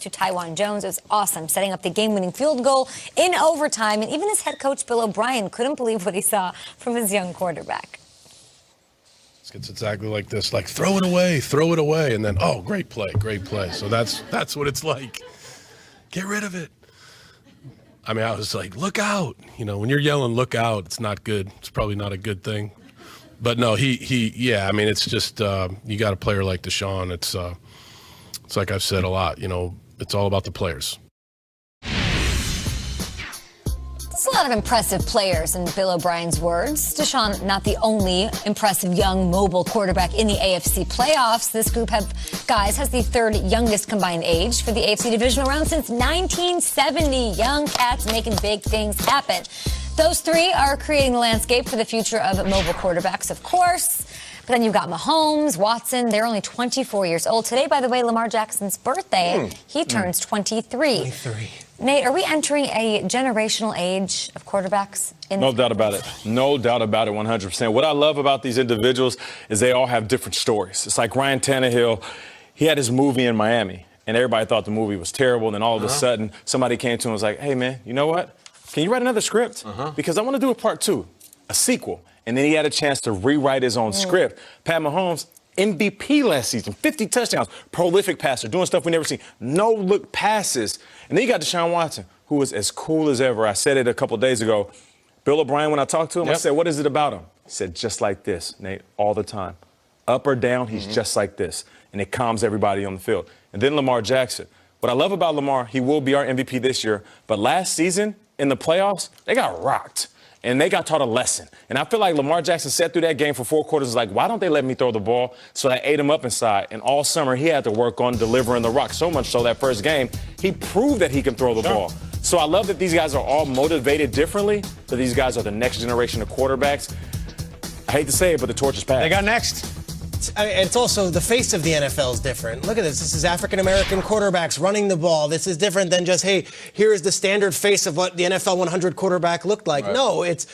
to Tywan Jones. It was awesome, setting up the game-winning field goal in overtime. And even his head coach, Bill O'Brien, couldn't believe what he saw from his young quarterback. It's exactly like this, like throw it away, and then, oh, great play. So that's what it's like. Get rid of it. I mean, I was like, look out. You know, when you're yelling, look out, it's not good. It's probably not a good thing. But no, yeah, I mean, it's just, you got a player like Deshaun. It's like I've said a lot, you know, it's all about the players. There's a lot of impressive players in Bill O'Brien's words. Deshaun, not the only impressive young mobile quarterback in the AFC playoffs. This group of guys has the third youngest combined age for the AFC Divisional Round since 1970. Young cats making big things happen. Those three are creating the landscape for the future of mobile quarterbacks, of course. But then you've got Mahomes, Watson. They're only 24 years old. Today, by the way, Lamar Jackson's birthday. He turns 23. Nate, are we entering a generational age of quarterbacks? No doubt about it. No doubt about it, 100%. What I love about these individuals is they all have different stories. It's like Ryan Tannehill. He had his movie in Miami, and everybody thought the movie was terrible. And then all of a sudden, somebody came to him and was like, hey, man, you know what? Can you write another script? Because I want to do a part 2, a sequel. And then he had a chance to rewrite his own script. Pat Mahomes, MVP last season, 50 touchdowns, prolific passer, doing stuff we never seen, no-look passes. And then you got Deshaun Watson, who was as cool as ever. I said it a couple of days ago. Bill O'Brien, when I talked to him, I said, what is it about him? He said, just like this, Nate, all the time. Up or down, he's just like this. And it calms everybody on the field. And then Lamar Jackson. What I love about Lamar, he will be our MVP this year. But last season, in the playoffs, they got rocked. And they got taught a lesson. And I feel like Lamar Jackson sat through that game for 4 quarters, like, why don't they let me throw the ball? So that ate him up inside. And all summer, he had to work on delivering the rock. So much so that first game, he proved that he can throw the ball. So I love that these guys are all motivated differently, but these guys are the next generation of quarterbacks. I hate to say it, but the torch is passed. They got next. It's also the face of the NFL is different. Look at this. This is African-American quarterbacks running the ball. This is different than just, hey, here is the standard face of what the NFL 100 quarterback looked like. Right. No, it's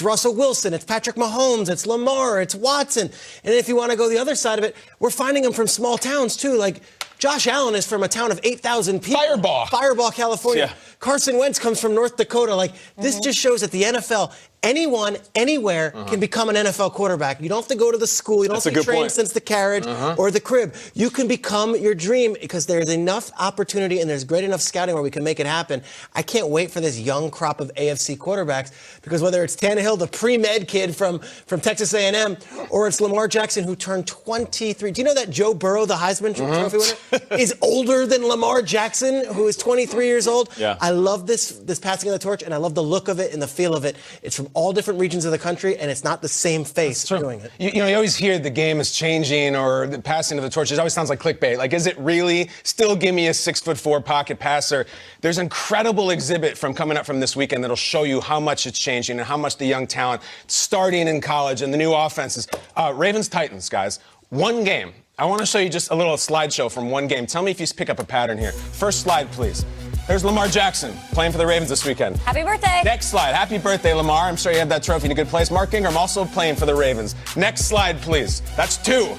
Russell Wilson. It's Patrick Mahomes. It's Lamar. It's Watson. And if you want to go the other side of it, we're finding them from small towns, too. Like, Josh Allen is from a town of 8,000 people. Firebaugh, California. Yeah. Carson Wentz comes from North Dakota. Like, this just shows that the NFL, anyone, anywhere can become an NFL quarterback. You don't have to go to the school. You don't have to train since the carriage or the crib. You can become your dream because there's enough opportunity and there's great enough scouting where we can make it happen. I can't wait for this young crop of AFC quarterbacks because whether it's Tannehill, the pre-med kid from Texas A&M, or it's Lamar Jackson who turned 23. Do you know that Joe Burrow, the Heisman Trophy winner, is older than Lamar Jackson, who is 23 years old? Yeah. I love this passing of the torch, and I love the look of it and the feel of it. It's from all different regions of the country, and it's not the same face doing it. You know, you always hear the game is changing or the passing of the torch. It always sounds like clickbait. Like, is it really? Still give me a 6'4" pocket passer. There's an incredible exhibit coming up from this weekend that'll show you how much it's changing and how much the young talent starting in college and the new offenses. Ravens-Titans, guys. One game. I want to show you just a little slideshow from one game. Tell me if you pick up a pattern here. First slide, please. There's Lamar Jackson playing for the Ravens this weekend. Happy birthday. Next slide. Happy birthday, Lamar. I'm sure you have that trophy in a good place. Mark Ingram also playing for the Ravens. Next slide, please. That's 2.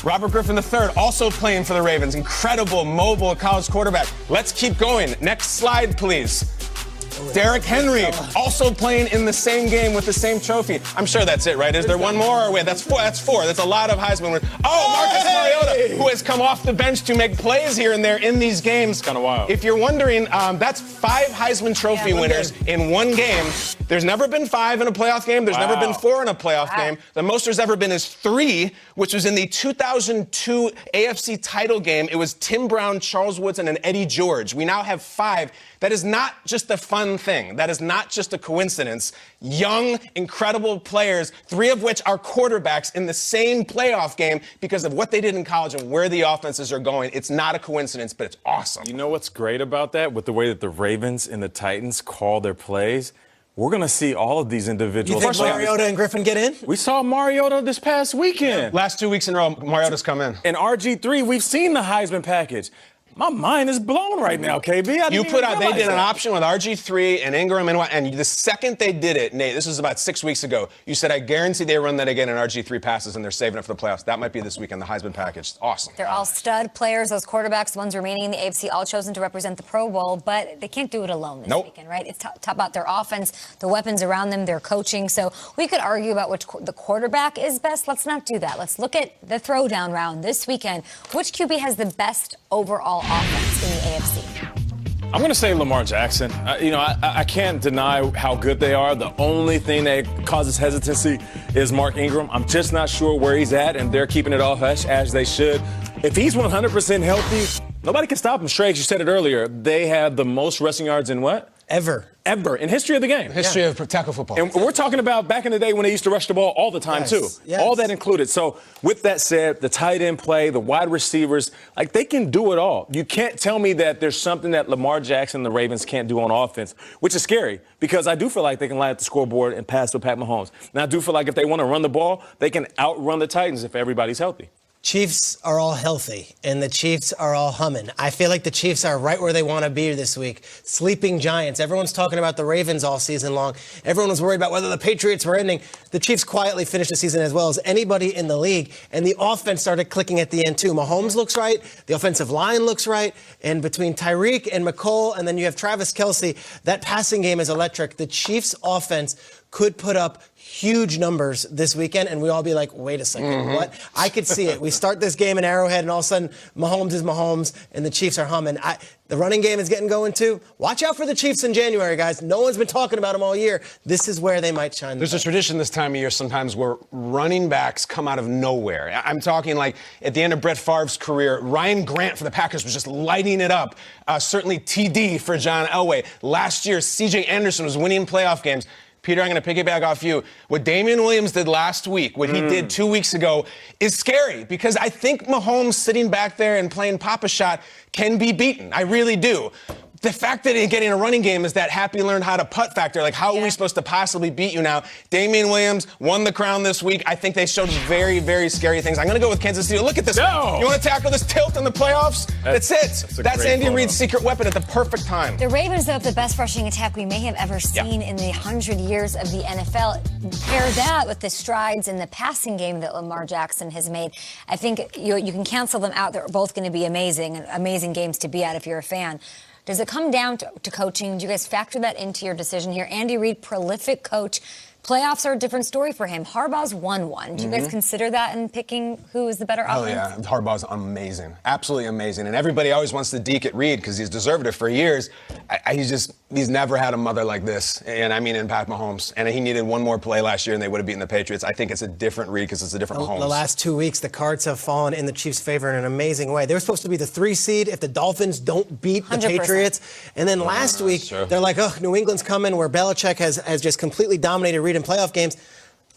Robert Griffin III also playing for the Ravens. Incredible mobile college quarterback. Let's keep going. Next slide, please. Derrick Henry also playing in the same game with the same trophy. I'm sure that's it, right? Is there one more? Or wait, that's 4. That's 4. That's a lot of Heisman winners. Oh, Marcus Mariota, who has come off the bench to make plays here and there in these games. Kind of wild. If you're wondering, that's 5 Heisman Trophy winners in one game. There's never been 5 in a playoff game. There's never been 4 in a playoff game. The most there's ever been is 3, which was in the 2002 AFC title game. It was Tim Brown, Charles Woodson, and Eddie George. We now have 5. That is not just a fun thing. That is not just a coincidence. Young, incredible players, 3 of which are quarterbacks in the same playoff game because of what they did in college and where the offenses are going. It's not a coincidence, but it's awesome. You know what's great about that? With the way that the Ravens and the Titans call their plays, we're going to see all of these individuals. You think Mariota and Griffin get in? We saw Mariota this past weekend. Last 2 weeks in a row, Mariota's come in. And RG3, we've seen the Heisman package. My mind is blown right now, KB. They did an option with RG3 and Ingram and the second they did it, Nate, this was about 6 weeks ago, you said, I guarantee they run that again and RG3 passes and they're saving it for the playoffs. That might be this weekend, the Heisman package. Awesome. They're all stud players, those quarterbacks, the ones remaining in the AFC, all chosen to represent the Pro Bowl, but they can't do it alone this weekend, right? It's top about their offense, the weapons around them, their coaching. So we could argue about which the quarterback is best. Let's not do that. Let's look at the throwdown round this weekend. Which QB has the best overall offense in the AFC? I'm going to say Lamar Jackson. I can't deny how good they are. The only thing that causes hesitancy is Mark Ingram. I'm just not sure where he's at, and they're keeping it all hush, as they should. If he's 100% healthy, nobody can stop him. Straight, you said it earlier. They have the most rushing yards in what? Ever in history of the game. History of tackle football. And we're talking about back in the day when they used to rush the ball all the time, too. Yes. All that included. So with that said, the tight end play, the wide receivers, they can do it all. You can't tell me that there's something that Lamar Jackson and the Ravens can't do on offense, which is scary because I do feel like they can line up the scoreboard and pass with Pat Mahomes. And I do feel like if they want to run the ball, they can outrun the Titans if everybody's healthy. Chiefs are all healthy, and the Chiefs are all humming. I feel like the Chiefs are right where they want to be this week. Sleeping giants. Everyone's talking about the Ravens all season long. Everyone was worried about whether the Patriots were ending. The Chiefs quietly finished the season as well as anybody in the league, and the offense started clicking at the end, too. Mahomes looks right. The offensive line looks right. And between Tyreek and McCole, and then you have Travis Kelce, that passing game is electric. The Chiefs' offense could put up huge numbers this weekend, and we all be like, wait a second, what? I could see it. We start this game in Arrowhead, and all of a sudden, Mahomes is Mahomes, and the Chiefs are humming. The running game is getting going, too. Watch out for the Chiefs in January, guys. No one's been talking about them all year. This is where they might shine. There's a tradition this time of year sometimes where running backs come out of nowhere. I'm talking like at the end of Brett Favre's career, Ryan Grant for the Packers was just lighting it up. Certainly TD for John Elway. Last year, C.J. Anderson was winning playoff games. Peter, I'm going to piggyback off you. What Damian Williams did last week, what he did 2 weeks ago, is scary because I think Mahomes sitting back there and playing Papa Shot can be beaten. I really do. The fact that getting a running game is that happy learned how to putt factor. Like, how are we supposed to possibly beat you now? Damian Williams won the crown this week. I think they showed very, very scary things. I'm going to go with Kansas City. Look at this. No. You want to tackle this tilt in the playoffs? That's it. That's Andy Reid's secret weapon at the perfect time. The Ravens have the best rushing attack we may have ever seen in the 100 years of the NFL. Pair that with the strides in the passing game that Lamar Jackson has made. I think you can cancel them out. They're both going to be amazing games to be at if you're a fan. Does it come down to coaching? Do you guys factor that into your decision here? Andy Reid, prolific coach. Playoffs are a different story for him. Harbaugh's won one. Do you guys consider that in picking who is the better offense? Oh, yeah. Harbaugh's amazing. Absolutely amazing. And everybody always wants to deke at Reid because he's deserved it for years. He's never had a mother like this. And I mean, in Pat Mahomes. And he needed one more play last year and they would have beaten the Patriots. I think it's a different Reid because it's a different Mahomes. The last 2 weeks, the cards have fallen in the Chiefs' favor in an amazing way. They were supposed to be the 3 seed if the Dolphins don't beat the 100%. Patriots. And then last week, they're like, oh, New England's coming, where Belichick has just completely dominated Reid in playoff games.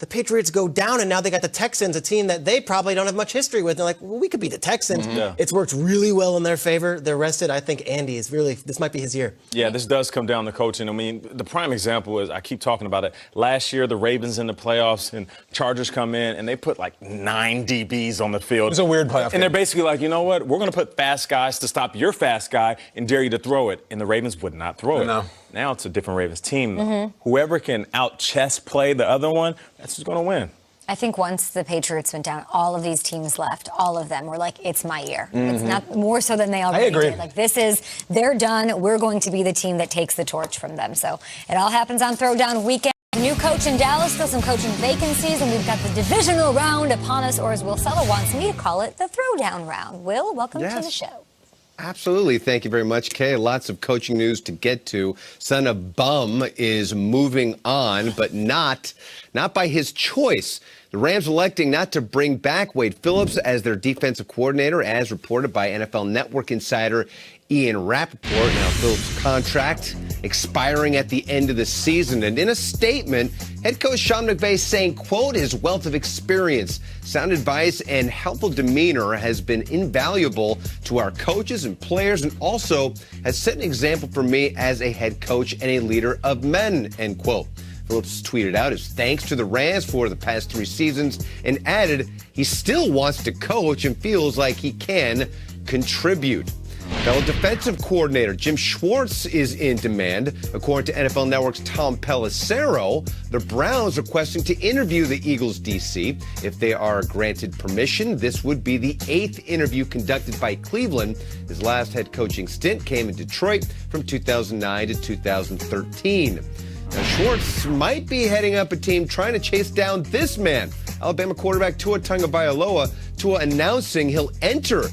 The Patriots go down, and now they got the Texans, a team that they probably don't have much history with. They're like, well, we could beat the Texans. It's worked really well in their favor. They're rested. I think Andy is this might be his year. Yeah, this does come down to coaching. I mean, the prime example is, I keep talking about it. Last year, the Ravens in the playoffs and Chargers come in, and they put like 9 DBs on the field. It was a weird playoff game. And they're basically like, you know what? We're going to put fast guys to stop your fast guy and dare you to throw it. And the Ravens would not throw it. No. Now it's a different Ravens team. Whoever can out-chess play the other one, that's who's going to win. I think once the Patriots went down, all of these teams left. All of them were like, it's my year. It's not more so than they already did. Like, they're done. We're going to be the team that takes the torch from them. So it all happens on Throwdown Weekend. New coach in Dallas, still some coaching vacancies, and we've got the divisional round upon us, or as Will Sella wants me to call it, the Throwdown Round. Will, welcome to the show. Absolutely. Thank you very much, Kay. Lots of coaching news to get to. Son of Bum is moving on, but not by his choice. The Rams electing not to bring back Wade Phillips as their defensive coordinator, as reported by NFL Network insider Ian Rappaport. Now, Phillips' contract expiring at the end of the season. And in a statement, head coach Sean McVay saying, quote, his wealth of experience, sound advice, and helpful demeanor has been invaluable to our coaches and players, and also has set an example for me as a head coach and a leader of men, end quote. Phillips tweeted out his thanks to the Rams for the past 3 seasons and added he still wants to coach and feels like he can contribute. Fellow defensive coordinator Jim Schwartz is in demand. According to NFL Network's Tom Pelissero, the Browns are requesting to interview the Eagles DC. If they are granted permission, this would be the 8th interview conducted by Cleveland. His last head coaching stint came in Detroit from 2009 to 2013. Now, Schwartz might be heading up a team trying to chase down this man, Alabama quarterback Tua Tagovailoa. Tua announcing he'll enter